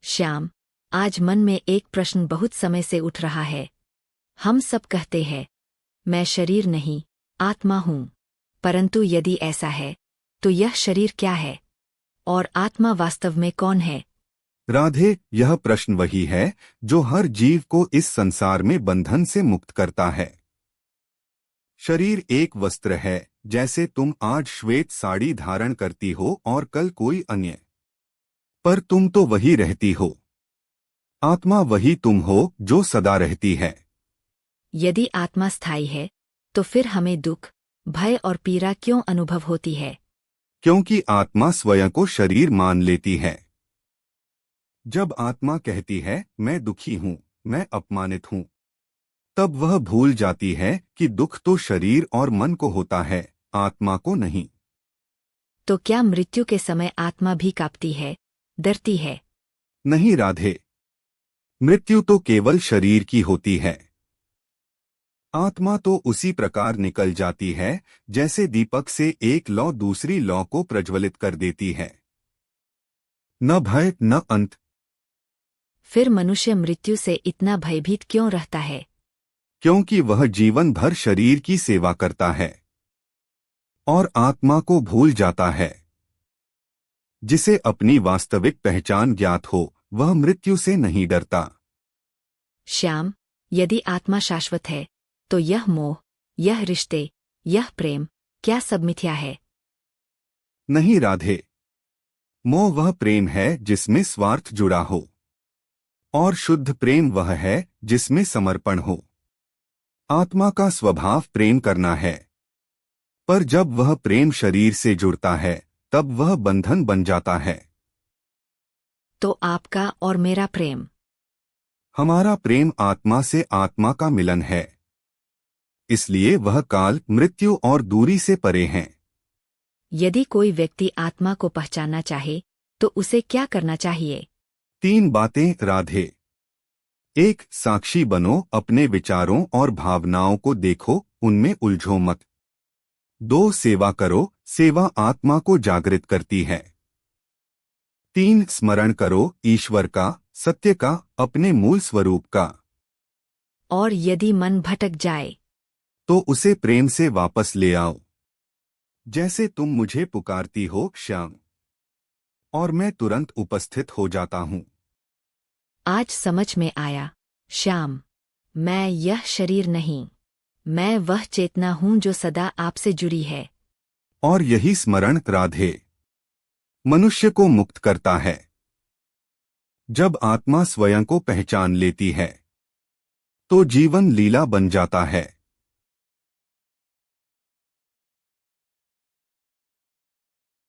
श्याम, आज मन में एक प्रश्न बहुत समय से उठ रहा है। हम सब कहते हैं, मैं शरीर नहीं, आत्मा हूँ। परंतु यदि ऐसा है, तो यह शरीर क्या है? और आत्मा वास्तव में कौन है? राधे, यह प्रश्न वही है जो हर जीव को इस संसार में बंधन से मुक्त करता है। शरीर एक वस्त्र है, जैसे तुम आज श्वेत साड़ी धारण करती हो और कल कोई अन्य। पर तुम तो वही रहती हो। आत्मा वही तुम हो जो सदा रहती है। यदि आत्मा स्थायी है, तो फिर हमें दुख, भय और पीड़ा क्यों अनुभव होती है? क्योंकि आत्मा स्वयं को शरीर मान लेती है। जब आत्मा कहती है, मैं दुखी हूँ, मैं अपमानित हूँ, तब वह भूल जाती है कि दुख तो शरीर और मन को होता है, आत्मा को नहीं। तो क्या मृत्यु के समय आत्मा भी कांपती है, डरती है? नहीं राधे, मृत्यु तो केवल शरीर की होती है। आत्मा तो उसी प्रकार निकल जाती है जैसे दीपक से एक लौ दूसरी लौ को प्रज्वलित कर देती है। न भय न अंत। फिर मनुष्य मृत्यु से इतना भयभीत क्यों रहता है? क्योंकि वह जीवन भर शरीर की सेवा करता है और आत्मा को भूल जाता है। जिसे अपनी वास्तविक पहचान ज्ञात हो, वह मृत्यु से नहीं डरता। श्याम, यदि आत्मा शाश्वत है, तो यह मोह, यह रिश्ते, यह प्रेम, क्या सब मिथ्या है? नहीं राधे, मोह वह प्रेम है जिसमें स्वार्थ जुड़ा हो, और शुद्ध प्रेम वह है जिसमें समर्पण हो। आत्मा का स्वभाव प्रेम करना है, पर जब वह प्रेम शरीर से जुड़ता है, तब वह बंधन बन जाता है। तो आपका और मेरा प्रेम? हमारा प्रेम आत्मा से आत्मा का मिलन है, इसलिए वह काल, मृत्यु और दूरी से परे हैं। यदि कोई व्यक्ति आत्मा को पहचानना चाहे, तो उसे क्या करना चाहिए? 3 बातें राधे। 1. साक्षी बनो, अपने विचारों और भावनाओं को देखो, उनमें उलझो मत। 2. सेवा करो, सेवा आत्मा को जागृत करती है। 3. स्मरण करो, ईश्वर का, सत्य का, अपने मूल स्वरूप का। और यदि मन भटक जाए, तो उसे प्रेम से वापस ले आओ। जैसे तुम मुझे पुकारती हो श्याम, और मैं तुरंत उपस्थित हो जाता हूँ। आज समझ में आया, श्याम, मैं यह शरीर नहीं, मैं वह चेतना हूँ जो सदा आपसे जुड़ी है। और यही स्मरण राधे मनुष्य को मुक्त करता है। जब आत्मा स्वयं को पहचान लेती है, तो जीवन लीला बन जाता है।